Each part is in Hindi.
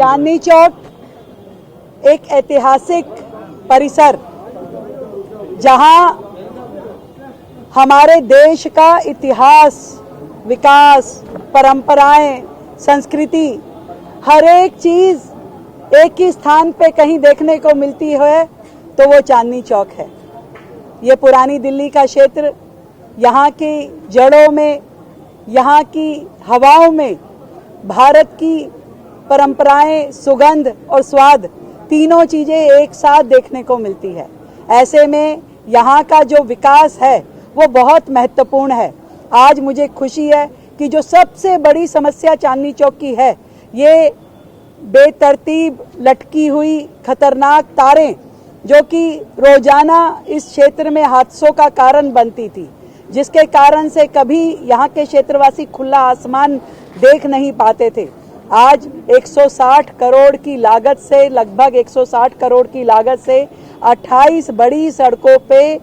चांदनी चौक एक ऐतिहासिक परिसर जहां हमारे देश का इतिहास, विकास, परंपराएं, संस्कृति, हर एक चीज एक ही स्थान पे कहीं देखने को मिलती है तो वो चांदनी चौक है। ये पुरानी दिल्ली का क्षेत्र, यहाँ की जड़ों में, यहाँ की हवाओं में भारत की परंपराएं, सुगंध और स्वाद, तीनों चीजें एक साथ देखने को मिलती है। ऐसे में यहाँ का जो विकास है वो बहुत महत्वपूर्ण है। आज मुझे खुशी है कि जो सबसे बड़ी समस्या चांदनी चौक की है, ये बेतरतीब लटकी हुई खतरनाक तारें जो कि रोजाना इस क्षेत्र में हादसों का कारण बनती थी, जिसके कारण से कभी यहाँ के क्षेत्रवासी खुला आसमान देख नहीं पाते थे। आज 160 करोड़ की लागत से, लगभग 160 करोड़ की लागत से 28 बड़ी सड़कों पे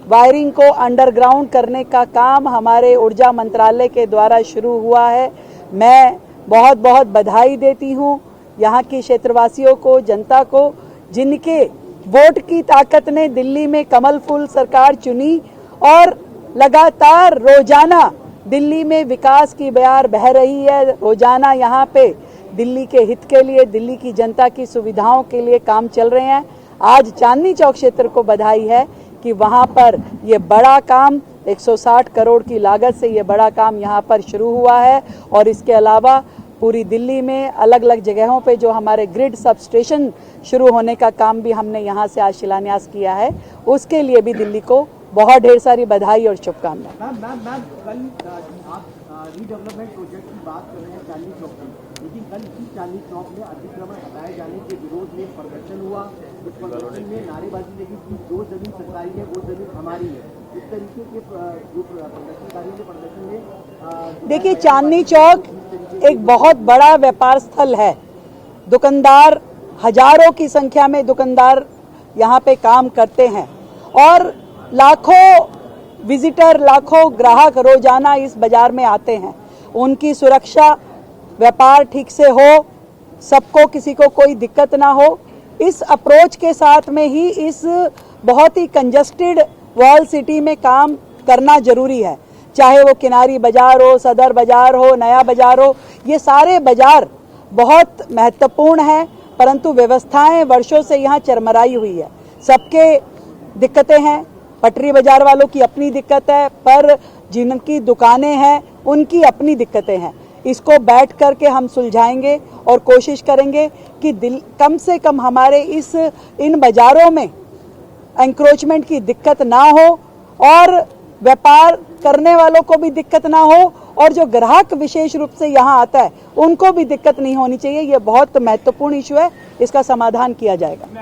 वायरिंग को अंडरग्राउंड करने का काम हमारे ऊर्जा मंत्रालय के द्वारा शुरू हुआ है। मैं बहुत बहुत बधाई देती हूँ यहाँ की क्षेत्रवासियों को, जनता को, जिनके वोट की ताकत ने दिल्ली में कमल फूल सरकार चुनी और लगातार रोजाना दिल्ली में विकास की बयार बह रही है। रोजाना यहाँ पे दिल्ली के हित के लिए, दिल्ली की जनता की सुविधाओं के लिए काम चल रहे हैं। आज चांदनी चौक क्षेत्र को बधाई है कि वहाँ पर ये बड़ा काम 160 करोड़ की लागत से ये बड़ा काम यहाँ पर शुरू हुआ है। और इसके अलावा पूरी दिल्ली में अलग अलग जगहों पे जो हमारे ग्रिड सब स्टेशन शुरू होने का काम भी हमने यहाँ से आज शिलान्यास किया है, उसके लिए भी दिल्ली को बहुत ढेर सारी बधाई और शुभकामनाएं। मैम, कल आप रीडेवलपमेंट प्रोजेक्ट की बात कर रहे हैं चांदनी चौक में, लेकिन कल इसी चांदनी चौक में अतिक्रमण हटाए जाने के विरोध में प्रदर्शन हुआ। इस प्रदर्शन में नारेबाजी लगी कि जो जमीन सरकारी है वो जमीन हमारी है। इस तरीके के जो प्रदर्शनकारियों के प्रदर्शन में देखिए, चांदनी चौक एक बहुत बड़ा व्यापार स्थल है। दुकानदार, हजारों की संख्या में दुकानदार यहाँ पे काम करते हैं और लाखों विजिटर, लाखों ग्राहक रोजाना इस बाजार में आते हैं। उनकी सुरक्षा, व्यापार ठीक से हो, सबको, किसी को कोई दिक्कत ना हो, इस अप्रोच के साथ में ही इस बहुत ही कंजस्टेड वर्ल्ड सिटी में काम करना जरूरी है। चाहे वो किनारी बाजार हो, सदर बाजार हो, नया बाजार हो, ये सारे बाजार बहुत महत्वपूर्ण हैं, परंतु व्यवस्थाएं वर्षों से यहाँ चरमराई हुई है। सबके दिक्कतें हैं, पटरी बाजार वालों की अपनी दिक्कत है, पर जिनकी दुकानें हैं उनकी अपनी दिक्कतें हैं। इसको बैठ करके हम सुलझाएंगे और कोशिश करेंगे कि कम से कम हमारे इन बाजारों में एंक्रोचमेंट की दिक्कत ना हो और व्यापार करने वालों को भी दिक्कत ना हो और जो ग्राहक विशेष रूप से यहाँ आता है उनको भी दिक्कत नहीं होनी चाहिए। ये बहुत महत्वपूर्ण इशू है, इसका समाधान किया जाएगा।